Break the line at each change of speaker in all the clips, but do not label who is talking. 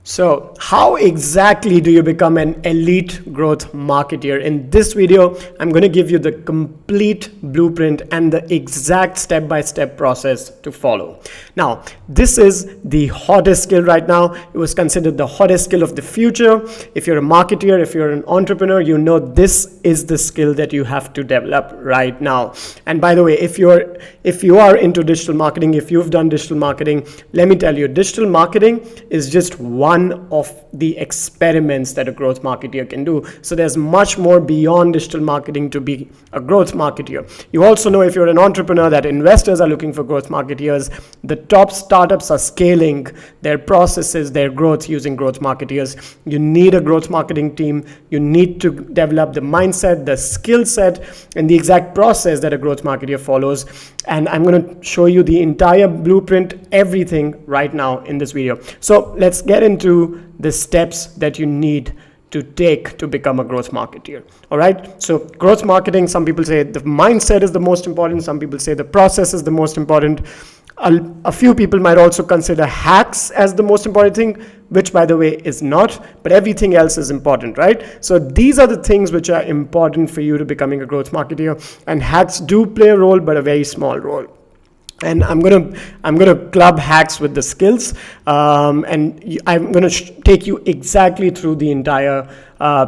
So how exactly do you become an elite growth marketer? In this video, I'm going to give you the complete blueprint and the exact step-by-step process to follow. Now, this is the hottest skill right now. It was considered the hottest skill of the future. If you're a marketer, if you're an entrepreneur, you know this is the skill that you have to develop right now. And by the way, if you are into digital marketing, if you've done digital marketing, let me tell you, digital marketing is just one of the experiments that a growth marketer can do. So there's much more beyond digital marketing to be a growth marketer. You also know, if you're an entrepreneur, that investors are looking for growth marketers. The top startups are scaling their processes, their growth using growth marketers. You need a growth marketing team. You need to develop the mindset, the skill set, and the exact process that a growth marketer follows. And I'm going to show you the entire blueprint, everything right now in this video. So let's get into the steps that you need to take to become a growth marketer. All right. So growth marketing, some people say the mindset is the most important. Some people say the process is the most important. A few people might also consider hacks as the most important thing, which, by the way, is not, but everything else is important, right? So these are the things which are important for you to becoming a growth marketer, and hacks do play a role, but a very small role. And I'm gonna club hacks with the skills, and I'm gonna take you exactly through the entire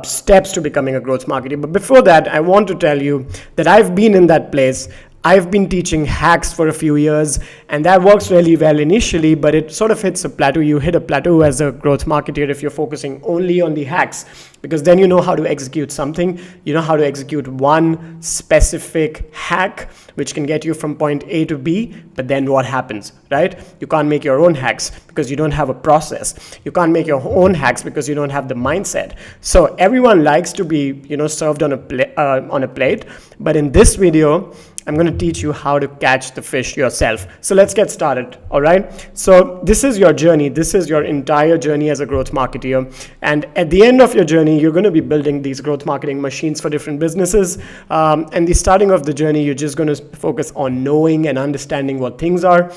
steps to becoming a growth marketer. But before that, I want to tell you that I've been in that place. I've been teaching hacks for a few years, and that works really well initially, but it sort of hits a plateau. You hit a plateau as a growth marketer if you're focusing only on the hacks, because then you know how to execute something. You know how to execute one specific hack, which can get you from point A to B, but then what happens, right? You can't make your own hacks because you don't have a process. You can't make your own hacks because you don't have the mindset. So everyone likes to be, served on a plate, but in this video, I'm going to teach you how to catch the fish yourself. So let's get started. All right. So this is your journey. This is your entire journey as a growth marketer. And at the end of your journey, you're going to be building these growth marketing machines for different businesses. And the starting of the journey, you're just going to focus on knowing and understanding what things are.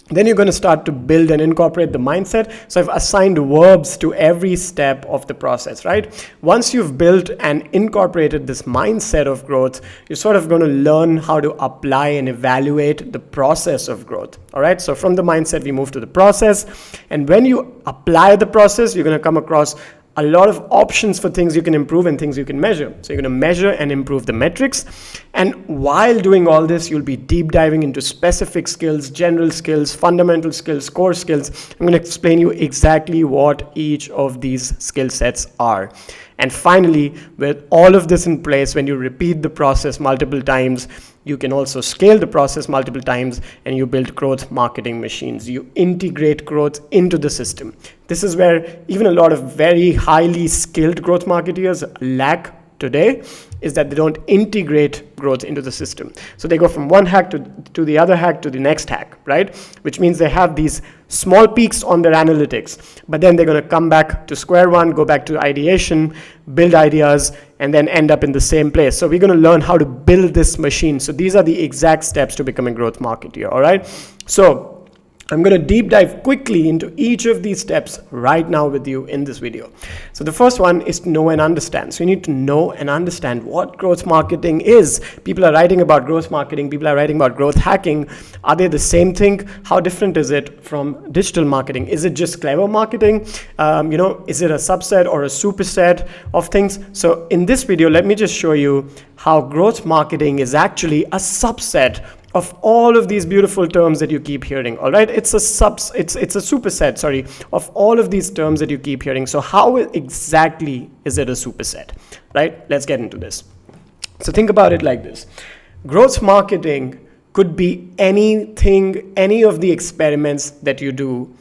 Then you're going to start to build and incorporate the mindset. So I've assigned verbs to every step of the process, right? Once you've built and incorporated this mindset of growth, you're sort of going to learn how to apply and evaluate the process of growth. All right. So from the mindset, we move to the process. And when you apply the process, you're going to come across a lot of options for things you can improve and things you can measure. So you're going to measure and improve the metrics. And while doing all this, you'll be deep diving into specific skills, general skills, fundamental skills, core skills. I'm going to explain you exactly what each of these skill sets are. And finally, with all of this in place, when you repeat the process multiple times, you can also scale the process multiple times, and you build growth marketing machines. You integrate growth into the system. This is where even a lot of very highly skilled growth marketers lack today, is that they don't integrate growth into the system. So they go from one hack to the other hack to the next hack, right? Which means they have these small peaks on their analytics, but then they're going to come back to square one, go back to ideation, build ideas, and then end up in the same place. So we're going to learn how to build this machine. So these are the exact steps to becoming a growth marketer, all right? So I'm going to deep dive quickly into each of these steps right now with you in this video. So the first one is to know and understand. So you need to know and understand what growth marketing is. People are writing about growth marketing. People are writing about growth hacking. Are they the same thing? How different is it from digital marketing? Is it just clever marketing? Is it a subset or a superset of things? So in this video, let me just show you how growth marketing is actually a subset of all of these beautiful terms that you keep hearing. All right, it's a superset, of all of these terms that you keep hearing. So how exactly is it a superset, right? Let's get into this. So think about it like this. Growth marketing could be anything, any of the experiments that you do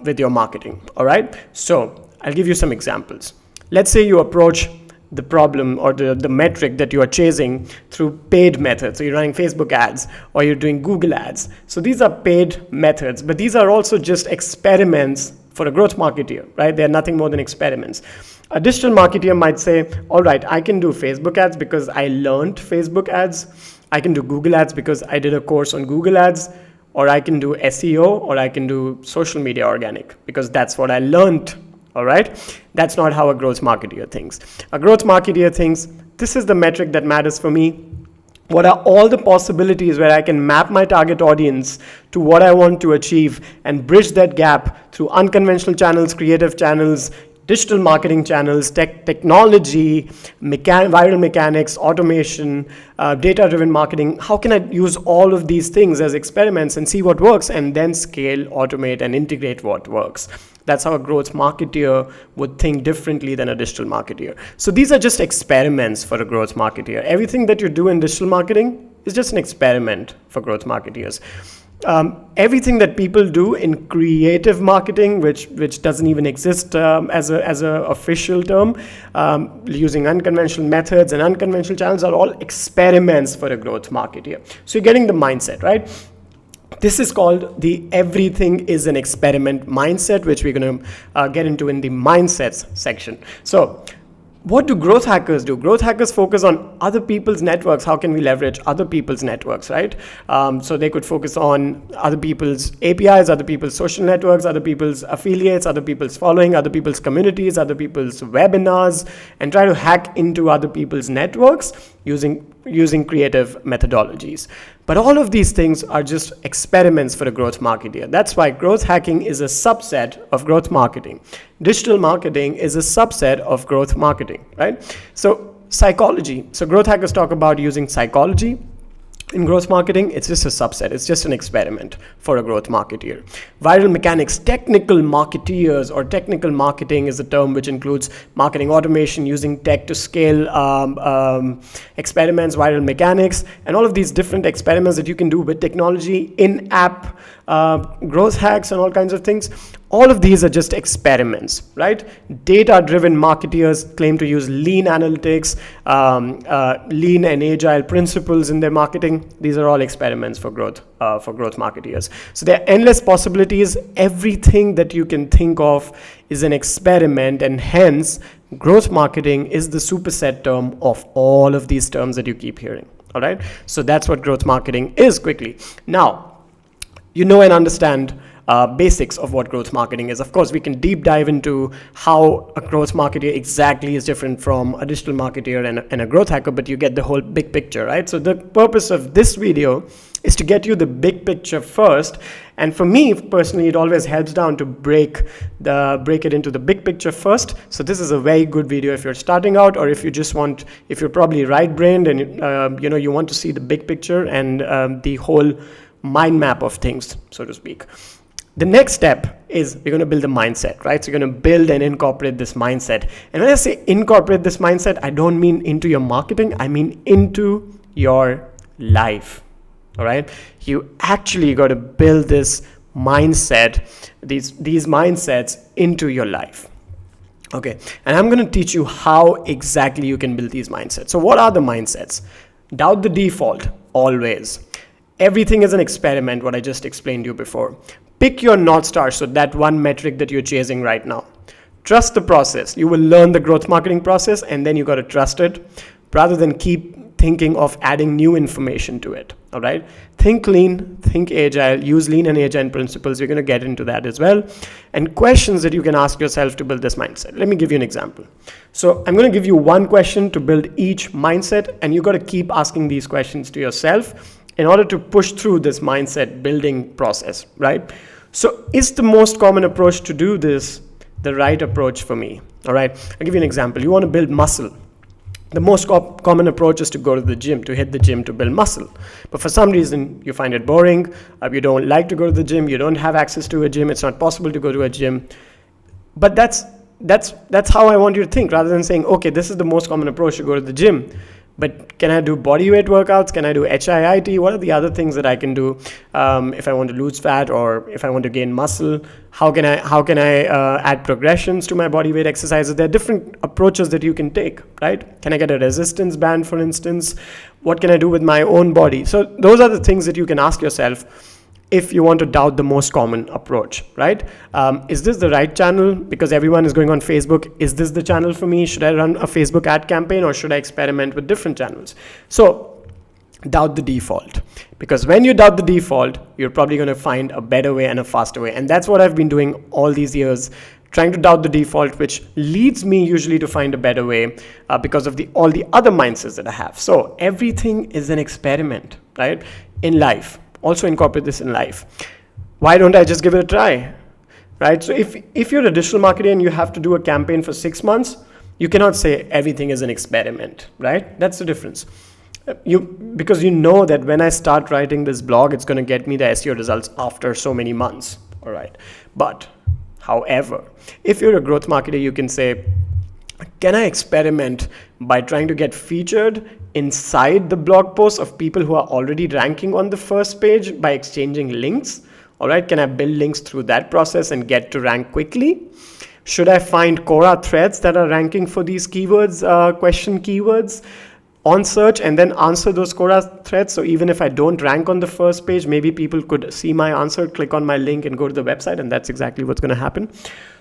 with your marketing. All right, so I'll give you some examples. Let's say you approach the problem or the metric that you are chasing through paid methods. So you're running Facebook ads or you're doing Google ads. So these are paid methods, but these are also just experiments for a growth marketer, right? They're nothing more than experiments. A digital marketer might say, all right, I can do Facebook ads because I learned Facebook ads. I can do Google ads because I did a course on Google ads. or I can do SEO, or I can do social media organic, because that's what I learned. All right, that's not how a growth marketeer thinks. A growth marketeer thinks, this is the metric that matters for me. What are all the possibilities where I can map my target audience to what I want to achieve and bridge that gap through unconventional channels, creative channels, digital marketing channels, technology, viral mechanics, automation, data-driven marketing. How can I use all of these things as experiments and see what works, and then scale, automate, and integrate what works? That's how a growth marketeer would think differently than a digital marketeer. So these are just experiments for a growth marketeer. Everything that you do in digital marketing is just an experiment for growth marketeers. Everything that people do in creative marketing, which doesn't even exist as a official term, using unconventional methods and unconventional channels, are all experiments for a growth marketeer. So you're getting the mindset, right? This is called the everything is an experiment mindset, which we're going to get into in the mindsets section. So what do growth hackers do? Growth hackers focus on other people's networks. How can we leverage other people's networks, right? So they could focus on other people's APIs, other people's social networks, other people's affiliates, other people's following, other people's communities, other people's webinars, and try to hack into other people's networks using creative methodologies. But all of these things are just experiments for a growth marketer. That's why growth hacking is a subset of growth marketing. Digital marketing is a subset of growth marketing, right? So psychology. So growth hackers talk about using psychology. In growth marketing, it's just a subset. It's just an experiment for a growth marketeer. Viral mechanics, technical marketeers, or technical marketing is a term which includes marketing automation, using tech to scale experiments, viral mechanics, and all of these different experiments that you can do with technology, in-app growth hacks, and all kinds of things. All of these are just experiments, right? Data-driven marketeers claim to use lean analytics, lean and agile principles in their marketing. These are all experiments for growth marketeers. So there are endless possibilities. Everything that you can think of is an experiment, and hence growth marketing is the superset term of all of these terms that you keep hearing. All right. So that's what growth marketing is quickly. Now, you know and understand basics of what growth marketing is. Of course, we can deep dive into how a growth marketer exactly is different from a digital marketer and a growth hacker, but you get the whole big picture, right? So the purpose of this video is to get you the big picture first. And for me personally, it always helps down to break it into the big picture first. So this is a very good video if you're starting out, or if you're probably right-brained and you want to see the big picture and the whole mind map of things, so to speak. The next step is we're going to build a mindset, right? So you're going to build and incorporate this mindset. And when I say incorporate this mindset, I don't mean into your marketing. I mean into your life, all right? You actually got to build this mindset, these mindsets into your life. Okay, and I'm going to teach you how exactly you can build these mindsets. So what are the mindsets? Doubt the default, always. Everything is an experiment, what I just explained to you before. Pick your North Star, so that one metric that you're chasing right now. Trust the process. You will learn the growth marketing process, and then you got to trust it rather than keep thinking of adding new information to it. All right. Think lean, think agile, use lean and agile principles. We're going to get into that as well. And questions that you can ask yourself to build this mindset. Let me give you an example. So I'm going to give you one question to build each mindset, and you got to keep asking these questions to yourself in order to push through this mindset building process, right? So is the most common approach to do this the right approach for me? All right, I'll give you an example. You want to build muscle. The most common approach is to go to the gym, to hit the gym to build muscle. But for some reason, you find it boring, you don't like to go to the gym, you don't have access to a gym, it's not possible to go to a gym. But that's how I want you to think, rather than saying, okay, this is the most common approach to go to the gym. But can I do body weight workouts? Can I do HIIT? What are the other things that I can do if I want to lose fat or if I want to gain muscle? How can I add progressions to my body weight exercises? There are different approaches that you can take, right? Can I get a resistance band, for instance? What can I do with my own body? So those are the things that you can ask yourself if you want to doubt the most common approach, right? Is this the right channel? Because everyone is going on Facebook. Is this the channel for me? Should I run a Facebook ad campaign, or should I experiment with different channels? So doubt the default, because when you doubt the default, you're probably going to find a better way and a faster way. And that's what I've been doing all these years, trying to doubt the default, which leads me usually to find a better way because of all the other mindsets that I have. So everything is an experiment, right? In life, also incorporate this in life. Why don't I just give it a try, right? So if you're a digital marketer and you have to do a campaign for 6 months, you cannot say everything is an experiment, right? That's the difference. Because you know that when I start writing this blog, it's going to get me the SEO results after so many months, all right? But however, if you're a growth marketer, you can say, can I experiment by trying to get featured inside the blog posts of people who are already ranking on the first page by exchanging links? All right, can I build links through that process and get to rank quickly? Should I find Quora threads that are ranking for these keywords, question keywords on search, and then answer those Quora threads? So even if I don't rank on the first page, maybe people could see my answer, click on my link and go to the website, and that's exactly what's going to happen.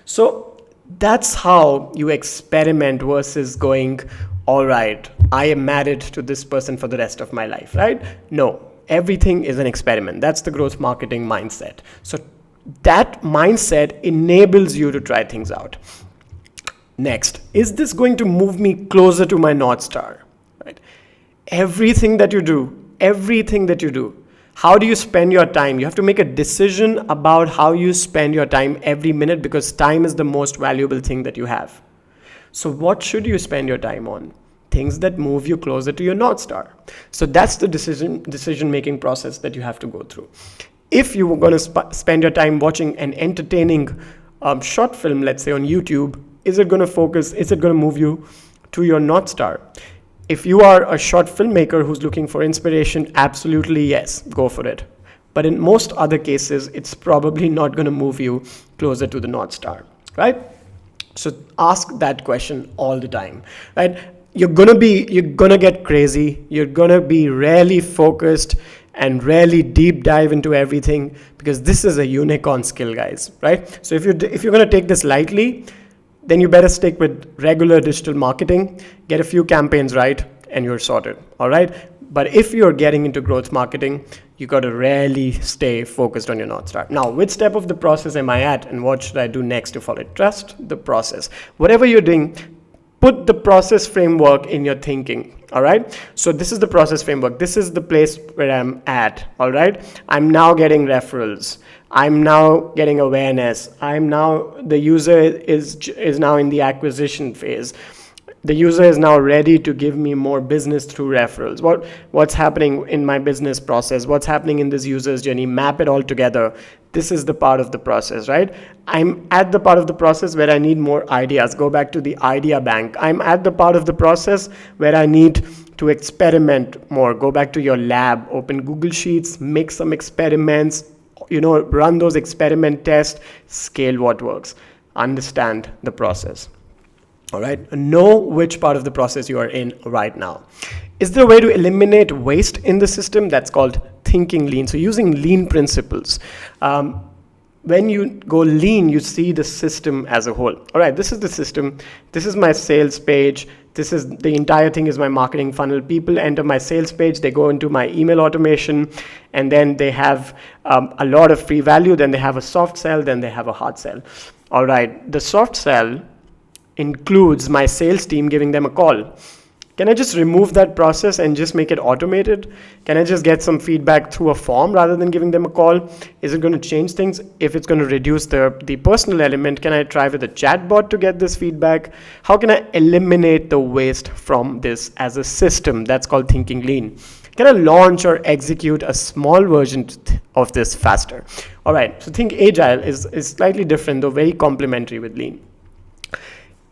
So that's how you experiment versus going, all right, I am married to this person for the rest of my life, right? No, everything is an experiment. That's the growth marketing mindset. So that mindset enables you to try things out. Next, is this going to move me closer to my North Star? Right? Everything that you do, how do you spend your time? You have to make a decision about how you spend your time every minute, because time is the most valuable thing that you have. So what should you spend your time on? Things that move you closer to your North Star. So that's the decision-making process that you have to go through. If you were going to spend your time watching an entertaining short film, let's say on YouTube, is it going to move you to your North Star? If you are a short filmmaker who's looking for inspiration, absolutely yes, go for it. But in most other cases, it's probably not going to move you closer to the North Star, right? So ask that question all the time, right? You're gonna get crazy. You're gonna be really focused and really deep dive into everything, because this is a unicorn skill, guys, right? So if you're gonna take this lightly, then you better stick with regular digital marketing, get a few campaigns right, and you're sorted, all right? But if you're getting into growth marketing, you got to really stay focused on your North Star. Now, which step of the process am I at, and what should I do next to follow it? Trust the process. Whatever you're doing, put the process framework in your thinking, all right? So this is the process framework. This is the place where I'm at, all right? I'm now getting referrals. I'm now getting awareness. The user is now in the acquisition phase. The user is now ready to give me more business through referrals. What's happening in my business process? What's happening in this user's journey? Map it all together. This is the part of the process, right? I'm at the part of the process where I need more ideas. Go back to the idea bank. I'm at the part of the process where I need to experiment more. Go back to your lab, open Google Sheets, make some experiments, run those experiment tests, scale what works. Understand the process. All right, know which part of the process you are in right now. Is there a way to eliminate waste in the system? That's called thinking lean. So using lean principles. When you go lean, you see the system as a whole. All right, this is the system. This is my sales page. This is the entire thing is my marketing funnel. People enter my sales page, they go into my email automation, and then they have a lot of free value. Then they have a soft sell, then they have a hard sell. All right, the soft sell includes my sales team giving them a call. Can I just remove that process and just make it automated? Can I just get some feedback through a form rather than giving them a call? Is it going to change things? If it's going to reduce the personal element, can I try with a chatbot to get this feedback? How can I eliminate the waste from this as a system? That's called thinking lean. Can I launch or execute a small version of this faster? All right, so think agile is slightly different, though very complementary with lean.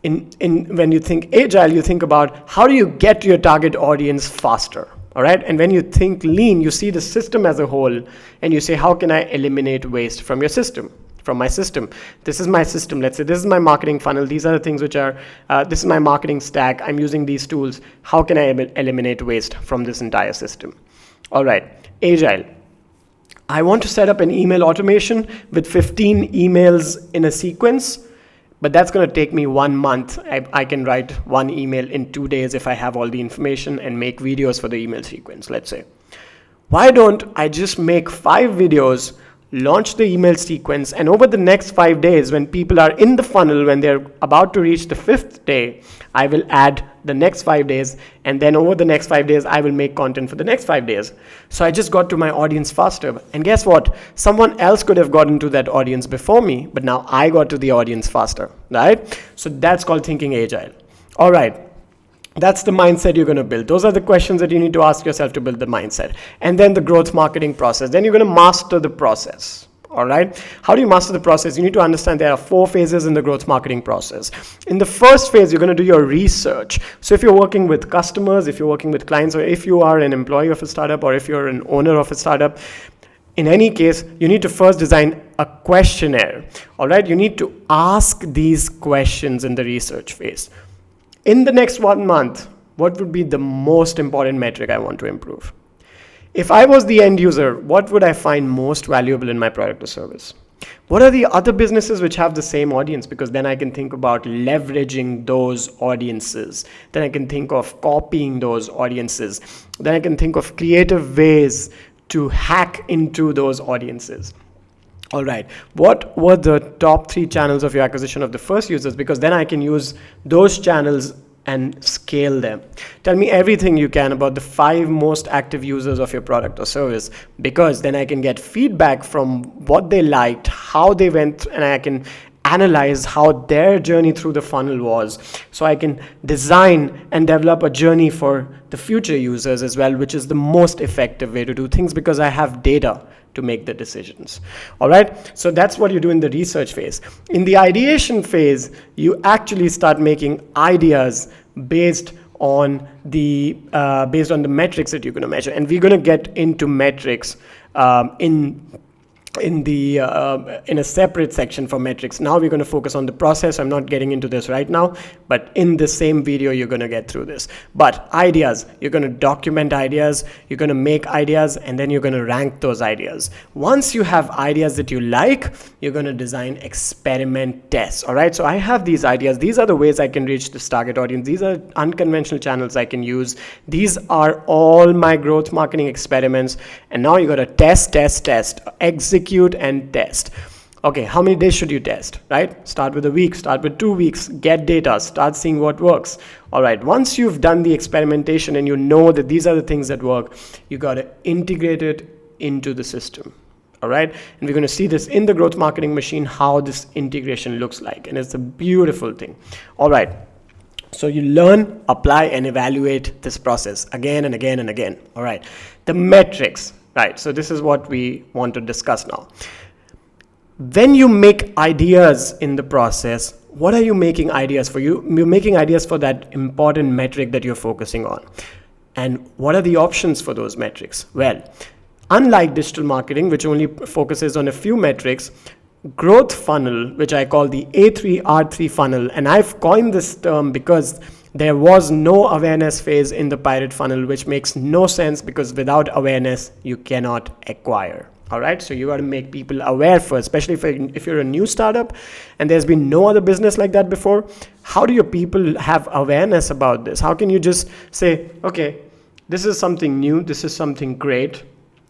When you think agile, you think about how do you get to your target audience faster, all right? And when you think lean, you see the system as a whole, and you say, how can I eliminate waste from your system, from my system? This is my system. Let's say this is my marketing funnel. These are the things which are, this is my marketing stack. I'm using these tools. How can I eliminate waste from this entire system? All right, agile. I want to set up an email automation with 15 emails in a sequence. But that's going to take me 1 month. I can write one email in 2 days if I have all the information and make videos for the email sequence, let's say. Why don't I just make 5 videos, launch the email sequence, and over the next 5 days, when people are in the funnel, when they're about to reach the 5th day, I will add the next 5 days, and then over the next 5 days, I will make content for the next 5 days. So I just got to my audience faster. And guess what? Someone else could have gotten to that audience before me, but now I got to the audience faster, right? So that's called thinking agile. All right. That's the mindset you're going to build. Those are the questions that you need to ask yourself to build the mindset. And then the growth marketing process. Then you're going to master the process. All right. How do you master the process? You need to understand there are 4 phases in the growth marketing process. In the first phase, you're going to do your research. So if you're working with customers, if you're working with clients, or if you are an employee of a startup, or if you're an owner of a startup, in any case, you need to first design a questionnaire. All right. You need to ask these questions in the research phase. In the next 1 month, what would be the most important metric I want to improve? If I was the end user, what would I find most valuable in my product or service? What are the other businesses which have the same audience? Because then I can think about leveraging those audiences. Then I can think of copying those audiences. Then I can think of creative ways to hack into those audiences. All right, what were the top 3 channels of your acquisition of the first users? Because then I can use those channels and scale them. Tell me everything you can about the 5 most active users of your product or service, because then I can get feedback from what they liked, how they went, and I can analyze how their journey through the funnel was. So I can design and develop a journey for the future users as well, which is the most effective way to do things, because I have data to make the decisions. All right, so that's what you do in the research phase. In the ideation phase, you actually start making ideas based on the metrics that you're going to measure, and we're going to get into metrics in a separate section for metrics. Now we're going to focus on the process. I'm not getting into this right now, but in the same video you're going to get through this. But ideas, you're going to document ideas, you're going to make ideas, and then you're going to rank those ideas. Once you have ideas that you like, you're going to design experiment tests. All right, so I have these ideas. These are the ways I can reach this target audience. These are unconventional channels I can use. These are all my growth marketing experiments. And now you got to test, execute and test. Okay, how many days should you test, right? Start with a week, start with 2 weeks, get data, start seeing what works. All right, once you've done the experimentation and you know that these are the things that work, you got to integrate it into the system. All right, and we're going to see this in the growth marketing machine, how this integration looks like, and it's a beautiful thing. All right, so you learn, apply, and evaluate this process again and again and again. All right, the metrics. Right, so this is what we want to discuss now. When you make ideas in the process, what are you making ideas for? You're making ideas for that important metric that you're focusing on. And what are the options for those metrics? Well, unlike digital marketing, which only focuses on a few metrics, growth funnel, which I call the A3R3 funnel, and I've coined this term because there was no awareness phase in the pirate funnel, which makes no sense, because without awareness, you cannot acquire. All right, so you got to make people aware first, especially if you're a new startup and there's been no other business like that before. How do your people have awareness about this? How can you just say, okay, this is something new, this is something great,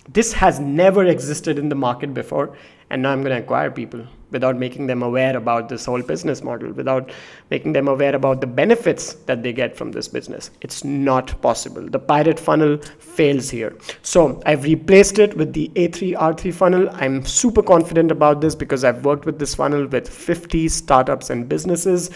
this has never existed in the market before, and now I'm going to acquire people, without making them aware about this whole business model, without making them aware about the benefits that they get from this business? It's not possible. The pirate funnel fails here. So I've replaced it with the A3R3 funnel. I'm super confident about this because I've worked with this funnel with 50 startups and businesses,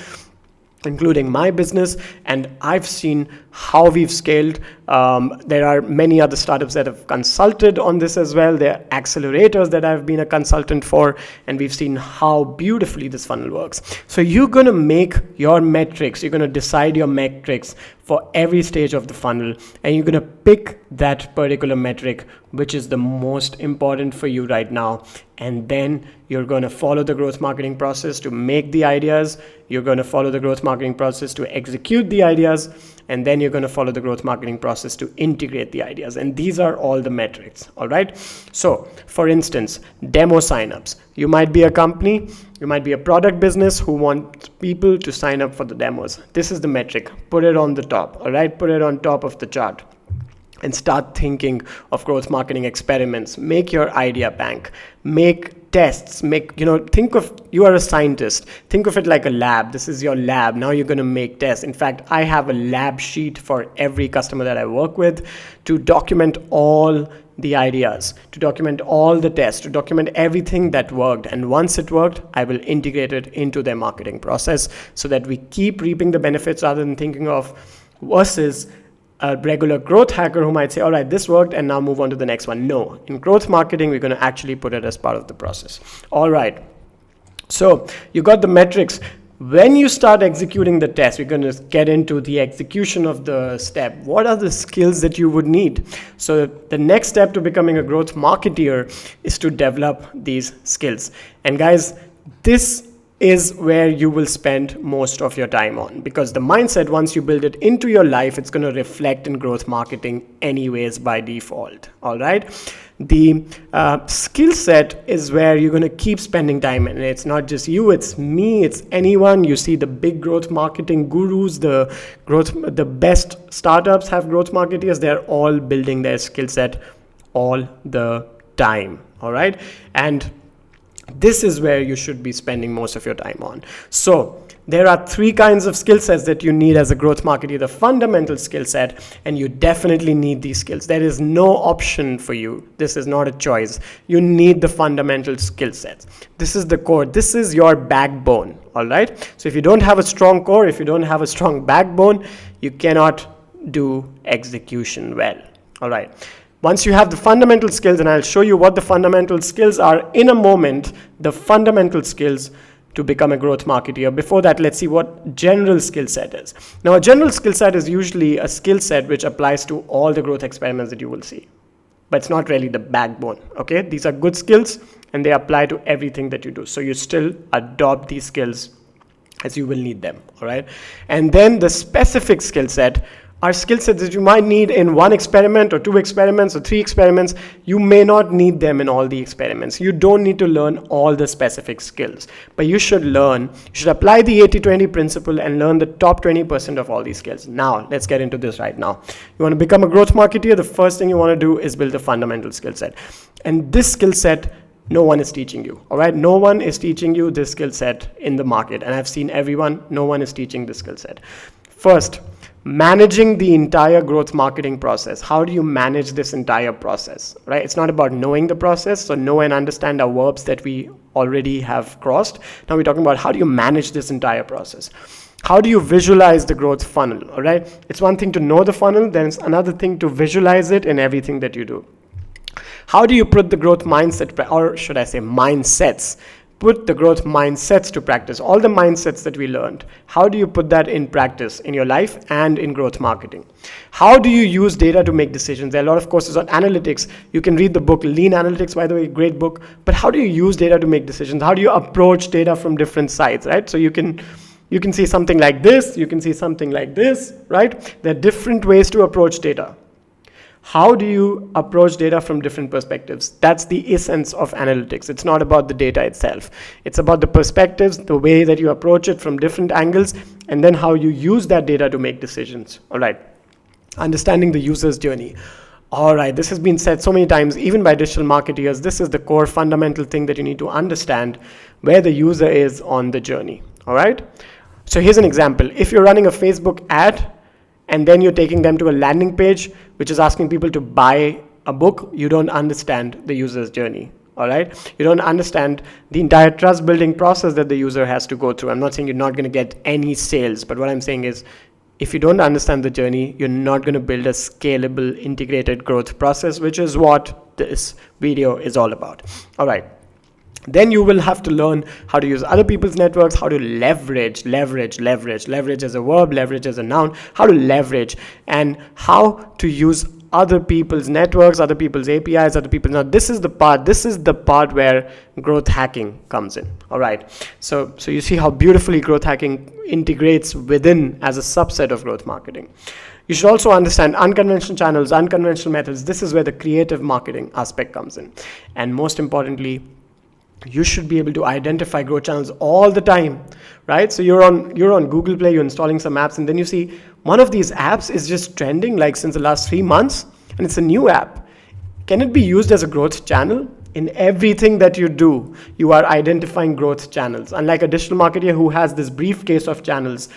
including my business, and I've seen how we've scaled. There are many other startups that have consulted on this as well. There are accelerators that I've been a consultant for, and we've seen how beautifully this funnel works. So you're going to make your metrics, you're going to decide your metrics for every stage of the funnel, and you're going to pick that particular metric which is the most important for you right now, and then you're going to follow the growth marketing process to make the ideas, you're going to follow the growth marketing process to execute the ideas, and then you're going to follow the growth marketing process to integrate the ideas. And these are all the metrics. All right, so for instance, demo signups. You might be a company, you might be a product business who want people to sign up for the demos. This is the metric. Put it on the top. All right, put it on top of the chart. and start thinking of growth marketing experiments. Make your idea bank, make tests, think of, you are a scientist, think of it like a lab. This is your lab. Now you're going to make tests. In fact, I have a lab sheet for every customer that I work with to document all the ideas, to document all the tests, to document everything that worked. And once it worked, I will integrate it into their marketing process so that we keep reaping the benefits rather than thinking of versus a regular growth hacker who might say, all right, this worked and now move on to the next one. No, in growth marketing, we're going to actually put it as part of the process. All right. So you got the metrics. When you start executing the test, we're going to get into the execution of the step. What are the skills that you would need? So the next step to becoming a growth marketeer is to develop these skills. And guys, this is where you will spend most of your time on, because the mindset, once you build it into your life, it's going to reflect in growth marketing anyways by default. All right. The skill set is where you're going to keep spending time, and it's not just you, it's me, it's anyone. You see the big growth marketing gurus, the best startups have growth marketeers. They're all building their skill set all the time. All right. And this is where you should be spending most of your time on. So there are 3 kinds of skill sets that you need as a growth marketer. The fundamental skill set, and you definitely need these skills. There is no option for you. This is not a choice. You need the fundamental skill sets. This is the core. This is your backbone. All right. So if you don't have a strong core, if you don't have a strong backbone, you cannot do execution well. All right. Once you have the fundamental skills, and I'll show you what the fundamental skills are in a moment, the fundamental skills to become a growth marketer. Before that, let's see what general skill set is. Now, a general skill set is usually a skill set which applies to all the growth experiments that you will see, but it's not really the backbone. Okay, these are good skills and they apply to everything that you do. So you still adopt these skills as you will need them. All right, and then the specific skill set are skill sets that you might need in 1 experiment or 2 experiments or 3 experiments. You may not need them in all the experiments. You don't need to learn all the specific skills, but you should apply the 80-20 principle and learn the top 20% of all these skills. Now, let's get into this right now. You want to become a growth marketer, the first thing you want to do is build a fundamental skill set. And this skill set, no one is teaching you. All right, no one is teaching you this skill set in the market. And I've seen everyone, no one is teaching this skill set. First, managing the entire growth marketing process. How do you manage this entire process, right? It's not about knowing the process. So know and understand are verbs that we already have crossed. Now we're talking about how do you manage this entire process? How do you visualize the growth funnel, all right? It's one thing to know the funnel, then it's another thing to visualize it in everything that you do. How do you put the growth mindset, or should I say mindsets, put the growth mindsets to practice? All the mindsets that we learned, how do you put that in practice in your life and in growth marketing? How do you use data to make decisions? There are a lot of courses on analytics. You can read the book Lean Analytics, by the way, great book. But how do you use data to make decisions? How do you approach data from different sides, right? So you can see something like this, you can see something like this, right? There are different ways to approach data. How do you approach data from different perspectives? That's the essence of analytics. It's not about the data itself. It's about the perspectives, the way that you approach it from different angles, and then how you use that data to make decisions. All right. Understanding the user's journey. All right. This has been said so many times, even by digital marketers. This is the core fundamental thing that you need to understand, where the user is on the journey. All right. So here's an example. If you're running a Facebook ad, and then you're taking them to a landing page, which is asking people to buy a book, you don't understand the user's journey, all right? You don't understand the entire trust building process that the user has to go through. I'm not saying you're not gonna get any sales, but what I'm saying is, if you don't understand the journey, you're not gonna build a scalable, integrated growth process, which is what this video is all about, all right? Then you will have to learn how to use other people's networks, how to leverage as a verb, leverage as a noun, how to leverage, and how to use other people's networks, other people's APIs, other people's. Now this is the part where growth hacking comes in. All right. So you see how beautifully growth hacking integrates within as a subset of growth marketing. You should also understand unconventional channels, unconventional methods. This is where the creative marketing aspect comes in. And most importantly, you should be able to identify growth channels all the time, right? So you're on Google Play, you're installing some apps, and then you see one of these apps is just trending like since the last 3 months, and it's a new app. Can it be used as a growth channel? In everything that you do, you are identifying growth channels. Unlike a digital marketer who has this briefcase of channels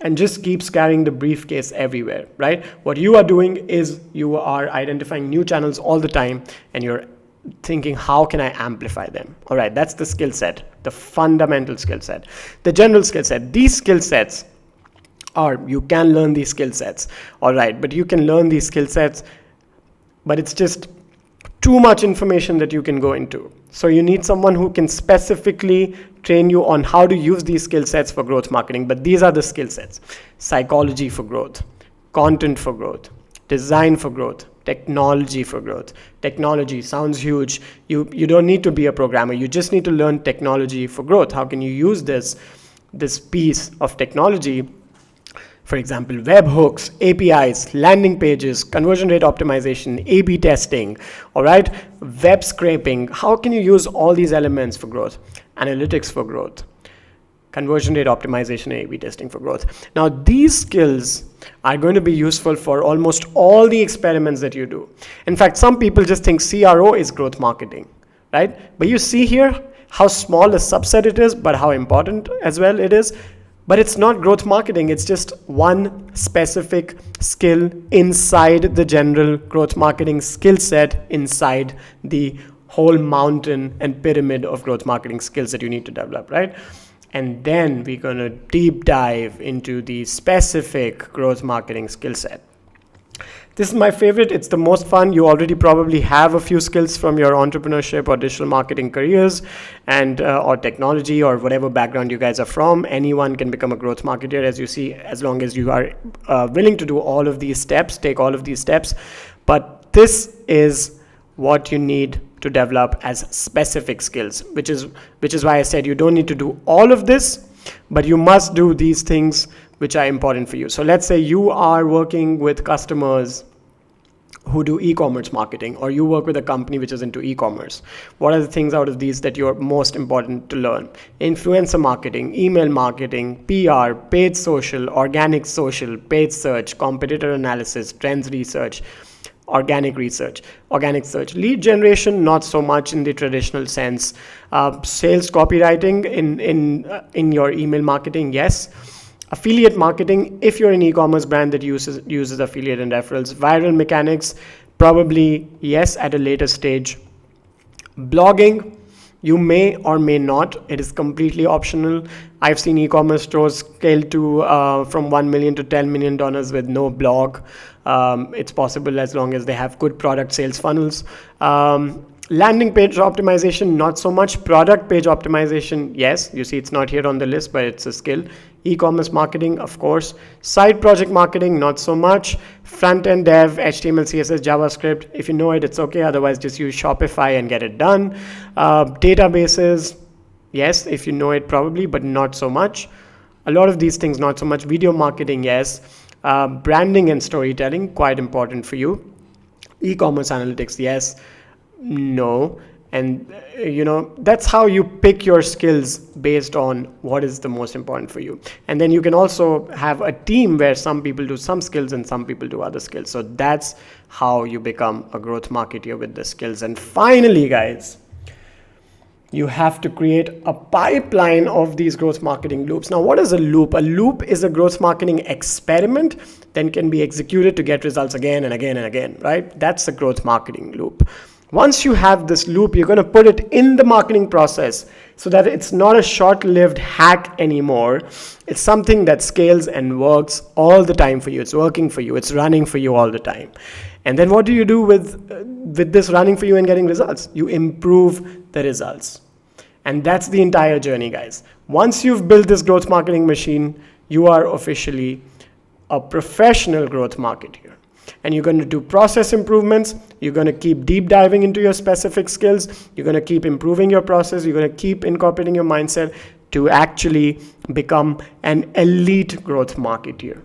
and just keeps carrying the briefcase everywhere, right? What you are doing is you are identifying new channels all the time, and you're thinking, how can I amplify them? All right, that's the skill set, the fundamental skill set, the general skill set. These skill sets are, you can learn these skill sets, all right, but you can learn these skill sets, but it's just too much information that you can go into. So you need someone who can specifically train you on how to use these skill sets for growth marketing. But these are the skill sets: psychology for growth, content for growth, design for growth, technology for growth. Technology sounds huge. You don't need to be a programmer. You just need to learn technology for growth. How can you use this piece of technology? For example, webhooks, APIs, landing pages, conversion rate optimization, A/B testing, all right, web scraping. How can you use all these elements for growth? Analytics for growth, conversion rate optimization, and A/B testing for growth. Now, these skills are going to be useful for almost all the experiments that you do. In fact, some people just think CRO is growth marketing, right? But you see here how small a subset it is, but how important as well it is. But it's not growth marketing. It's just one specific skill inside the general growth marketing skill set, inside the whole mountain and pyramid of growth marketing skills that you need to develop, right? And then we're going to deep dive into the specific growth marketing skill set. This is my favorite. It's the most fun. You already probably have a few skills from your entrepreneurship or digital marketing careers, and or technology, or whatever background you guys are from. Anyone can become a growth marketer, as you see, as long as you are willing to do all of these steps, take all of these steps. But this is what you need to develop as specific skills, which is why I said you don't need to do all of this, but you must do these things which are important for you. So let's say you are working with customers who do e-commerce marketing, or you work with a company which is into e-commerce. What are the things out of these that you're most important to learn? Influencer marketing, email marketing, PR, paid social, organic social, paid search, competitor analysis, trends research, organic search, lead generation, not so much in the traditional sense. Sales copywriting in your email marketing, yes. Affiliate marketing, if you're an e-commerce brand that uses affiliate and referrals. Viral mechanics, probably yes, at a later stage. Blogging, you may or may not. It is completely optional. I've seen e-commerce stores scale to from $1 million to $10 million with no blog. It's possible as long as they have good product sales funnels. Landing page optimization, not so much. Product page optimization, yes. You see it's not here on the list, but it's a skill. E-commerce marketing, of course. Side project marketing, not so much. Front-end dev, HTML, CSS, JavaScript. If you know it, it's okay. Otherwise, just use Shopify and get it done. Databases, yes. If you know it, probably, but not so much. A lot of these things, not so much. Video marketing, yes. Branding and storytelling, quite important for you. E-commerce analytics, yes. No. And that's how you pick your skills based on what is the most important for you. And then you can also have a team where some people do some skills and some people do other skills. So that's how you become a growth marketer with the skills. And finally, guys, you have to create a pipeline of these growth marketing loops. Now, what is a loop? A loop is a growth marketing experiment that can be executed to get results again and again and again, right? That's a growth marketing loop. Once you have this loop, you're going to put it in the marketing process so that it's not a short-lived hack anymore. It's something that scales and works all the time for you. It's working for you. It's running for you all the time. And then what do you do with this running for you and getting results? You improve the results. And that's the entire journey, guys. Once you've built this growth marketing machine, you are officially a professional growth marketer. And you're going to do process improvements. You're going to keep deep diving into your specific skills. You're going to keep improving your process. You're going to keep incorporating your mindset to actually become an elite growth marketer.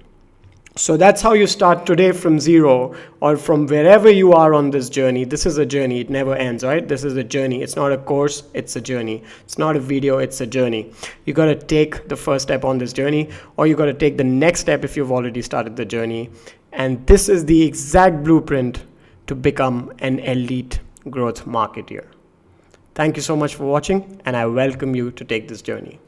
So that's how you start today from zero, or from wherever you are on this journey. This is a journey. It never ends, right? This is a journey. It's not a course. It's a journey. It's not a video. It's a journey. You got to take the first step on this journey, or you got to take the next step if you've already started the journey. And this is the exact blueprint to become an elite growth marketeer. Thank you so much for watching, and I welcome you to take this journey.